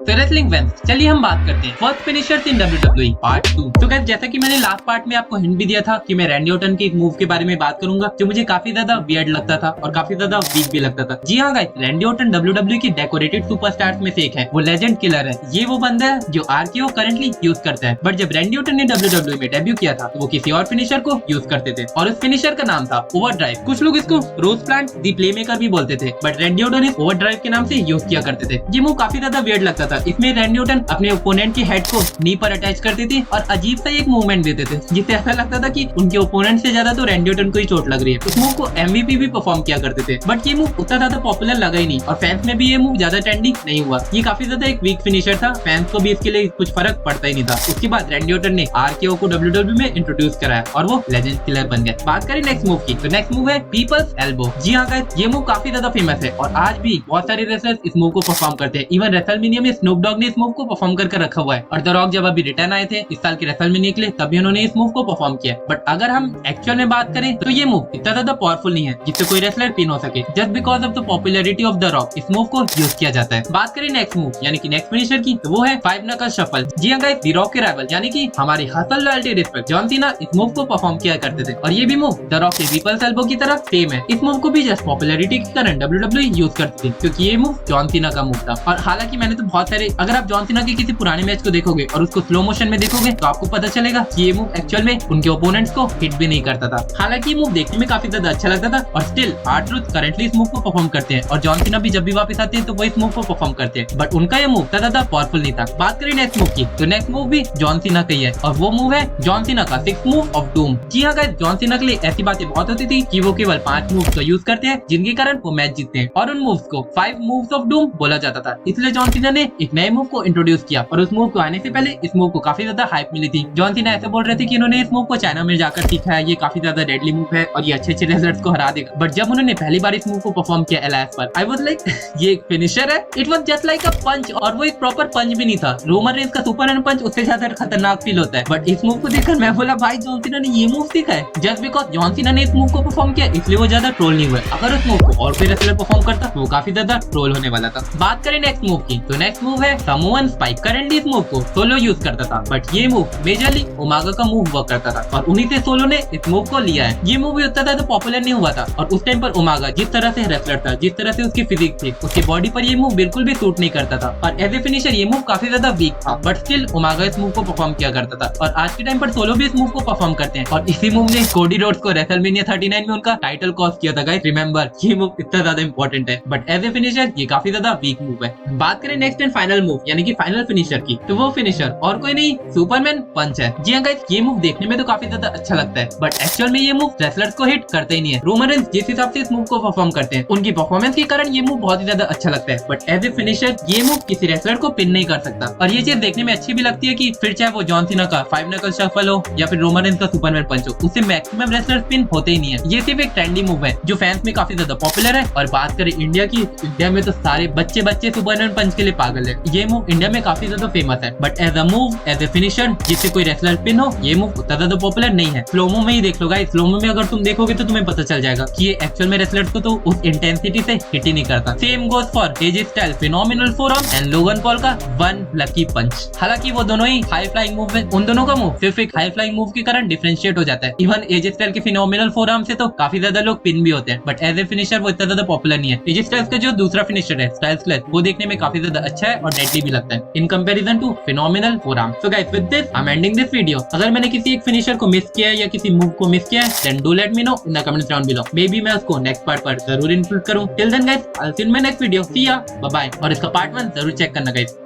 तो wrestling fans, चलिए हम बात करते हैं फर्स्ट फिनिशर्स इन WWE पार्ट 2। तो गाइस, जैसा कि मैंने लास्ट पार्ट में आपको हिंट भी दिया था कि मैं रैंडी ऑर्टन के एक मूव के बारे में बात करूंगा जो मुझे काफी ज्यादा वियर्ड लगता था और काफी ज्यादा वीक भी लगता था। जी हाँ गाइस, रैंडी ऑर्टन WWE की डेकोरेटेड सुपरस्टार्स में से एक है। वो लेजेंड किलर है। ये वो बंदा है जो RKO करंटली यूज करता है। बट जब रैंडी ऑर्टन ने WWE में डेब्यू किया था तो वो किसी और फिनिशर को यूज करते थे और उस फिनिशर का नाम था ओवरड्राइव। कुछ लोग इसको रोज प्लांट दी प्लेमेकर भी बोलते थे, बट रैंडी ऑर्टन इस ओवरड्राइव के नाम से यूज किया करते थे। ये मूव काफी ज्यादा वियर्ड लगता था। इसमें रैंडी ऑर्टन अपने ओपोनेंट की हेड को नी पर अटैच करते थे और अजीब सा एक मूवमेंट देते थे जिससे ऐसा लगता था कि उनके ओपोनेंट से ज्यादा तो रैंडी ऑर्टन को ही चोट लग रही है। उस मूव को MVP भी परफॉर्म किया करते थे, बट ये मूव उतना ज्यादा पॉपुलर लगा ही नहीं और फैंस में भी ये मूव ज्यादा ट्रेंडिंग नहीं हुआ। ये काफी ज्यादा एक वीक फिनिशर था, फैंस को भी इसके लिए कुछ फर्क पड़ता ही नहीं था। उसके बाद रैंडी ऑर्टन ने RKO को WWE में इंट्रोड्यूस कराया और वो लेजेंड किलर बन गए। बात करें नेक्स्ट मूव की, तो नेक्स्ट मूव है पीपल्स एल्बो। जी हाँ गाइस, ये मूव काफी ज्यादा फेमस है और आज भी बहुत सारे रेसलर्स इस मूव को परफॉर्म करते हैं। इवन रेसलमेनिया में स्नूप डॉग ने इस मूव को परफॉर्म करके रखा हुआ है और द रॉक जब अभी रिटर्न आए थे इस साल के रेसलमेनिया के लिए, तभी उन्होंने इस मूव को परफॉर्म किया। बट अगर हम एक्चुअल में बात करें तो ये मूव इतना ज्यादा पावरफुल नहीं है जिससे कोई रेसलर पिन हो सके। Just because of the popularity of the rock इस मूव को यूज किया जाता है। बात करें नेक्स्ट मूव यानी कि नेक्स्ट फिनिशर की, तो वो है 5 नकल शफल। जी हाँ गाइस, द रॉक के राइवल यानी कि हमारी hustle loyalty respect John Cena इस मूव को परफॉर्म किया करते थे और ये भी मूव द रॉक के पीपल्स एल्बो की तरह सेम है। इस मूव को भी जस्ट पॉपुलैरिटी के कारण WWE यूज करती थी क्योंकि ये मूव जॉन सीना का मूव था। और हालांकि मैंने तो बहुत सारे, अगर आप जॉन सीना के किसी पुराने मैच को देखोगे और उसको स्लो मोशन में देखोगे तो आपको पता चलेगा कि ये मूव एक्चुअल में उनके ओपोनेंट्स को हिट भी नहीं करता था। हालांकि ये मूव देखने में काफी ज्यादा अच्छा लगता था और स्टिल R-Truth करंटली इस मूव को परफॉर्म करते हैं और जॉन सीना भी जब भी वापस आते हैं तो वो इस मूव को परफॉर्म करते हैं, बट उनका ये मूव ज्यादा पावरफुल नहीं था। बात करें नेक्स्ट मूव की, तो नेक्स्ट मूव भी जॉन सीना का ही है और वो मूव है जॉन सीना का 6th मूव ऑफ डूम। जी हाँ गाइस, जॉन सीना के लिए ऐसी बातें बहुत होती थी कि वो केवल 5 मूव्स का यूज करते हैं जिनके कारण वो मैच जीतते हैं और उन मूव्स को 5 मूव्स ऑफ डूम बोला जाता था। इसलिए जॉन सीना ने एक नए मूव को इंट्रोड्यूस किया और उस मूव को आने से पहले इस मूव को काफी ज्यादा हाइप मिली थी। जॉन सीना ऐसे बोल रहे थे कि इन्होंने इस मूव को चाइना में जाकर सीखा है, ये काफी ज्यादा डेडली मूव है और ये अच्छे रेसलर्स को हरा देगा। बट जब उन्होंने पहली बार इस मूव को परफॉर्म किया एलायंस पर, आई वाज लाइक ये एक फिनिशर है। It was just like a punch और वो एक प्रॉपर पंच भी नहीं था। रोमन रेंस का सुपरमैन पंच उससे ज्यादा खतरनाक फील होता है, बट इस मूव को देखकर मैं बोला भाई जॉन सीना ने ये मूव सीखा है। जस्ट बिकॉज जॉन सीना ने इस मूव को परफॉर्म किया इसलिए वो ज्यादा ट्रोल नहीं हुआ। अगर उस मूव को और कोई रेसलर परफॉर्म करता तो वो काफी ज्यादा ट्रोल होने वाला था। बात करें नेक्स्ट मूव की, तो नेक्स्ट मूव है समोअन स्पाइक। करंटली इस मूव को सोलो यूज करता था, बट ये मूव मेजरली ओमेगा का मूव वर्क करता था और उन्हीं से सोलो ने इस मूव को लिया है। ये मूव उतना ज्यादा पॉपुलर नहीं हुआ था और उस टाइम पर ओमेगा जिस तरह से रेसलर था, जिस तरह से उसकी फिजिक थी, उसकी बॉडी पर ये मूव बिल्कुल भी सूट नहीं करता था और एज ए फिनिशर ये मूव काफी ज्यादा वीक था, बट स्टिल ओमेगा इस मूव को परफॉर्म किया करता था और आज के टाइम पर सोलो भी इस मूव को परफॉर्म करते हैं और इसी मूव ने कोडी रोड्स को रेसलमेनिया 39 में उनका टाइटल कॉस्ट किया था। गाइस रिमेंबर, ये मूव इतना ज्यादा इंपॉर्टेंट है, बट एज ए फिनिशर ये काफी ज्यादा वीक मूव है। बात करें नेक्स्ट एंड फाइनल मूव यानी कि फाइनल फिनिशर की, तो वो फिनिशर और कोई नहीं सुपरमैन पंच है। जी हाँ गाइस, ये मूव देखने में तो काफी ज्यादा अच्छा लगता है, बट एक्चुअल में ये मूव रेसलर्स को हिट करता ही नहीं है। रोमन रेंस जिस हिसाब से इस मूव को परफॉर्म करते हैं, उनकी परफॉर्मेंस के कारण ये मूव बहुत ही ज्यादा अच्छा लगता है, बट एज ए फिनिशर ये मूव किसी रेसलर को पिन नहीं कर सकता। और ये चीज देखने में अच्छी भी लगती है कि फिर चाहे वो जॉन सीना का 5 नकल शफल हो या फिर रोमन रेंस का सुपरमैन पंच हो, उससे मैक्सिमम रेसलर्स पिन होते ही नहीं है। ये सिर्फ एक ट्रेंडी मूव है जो फैंस में काफी ज्यादा पॉपुलर है। और बात करें इंडिया की, इंडिया में तो सारे बच्चे सुपरमैन पंच के लिए पागल है। ये मूव इंडिया में काफी ज्यादा फेमस है, but as a move, as a finisher जिससे कोई रेसलर पिन हो, ये मूव उतना ज्यादा पॉपुलर नहीं है। स्लोमो में ही देख लो गाइस, स्लोमो में अगर तुम देखोगे तो तुम्हें पता चल जाएगा कि ये एक्चुअल में रेसलर्स को तो उस इंटेंसिटी से हिट ही नहीं करता। Same goes for AJ style phenomenal forearm and Logan Paul का 1 लकी पंच। हालांकि वो दोनों ही हाई फ्लाइंग मूव है, उन दोनों का मूव सिर्फ एक हाई फ्लाइंग मूव के कारण डिफरेंशिएट हो जाता है। इवन एजे स्टाइल के फिनोमिनल फोरआर्म से तो काफी ज्यादा लोग पिन भी होते हैं, बट एज ए फिनिशर वो इतना ज्यादा पॉपुलर नहीं है। एजे स्टाइल्स का जो दूसरा फिनिशर है स्टाइल्स क्लच, वो देखने में काफी ज्यादा अच्छा है और डेडली भी लगता है in comparison to phenomenal forearm. So guys, with this I am ending this video. अगर मैंने किसी एक फिनिशर को मिस किया है या किसी मूव को मिस किया है, then do let me know in the comments down below. Maybe मैं उसको नेक्स्ट पार्ट पर जरूर इंक्लूड करूं। Till then guys, I will see you in my next video. See ya, bye bye. और इसका part 1 जरूर check करना guys.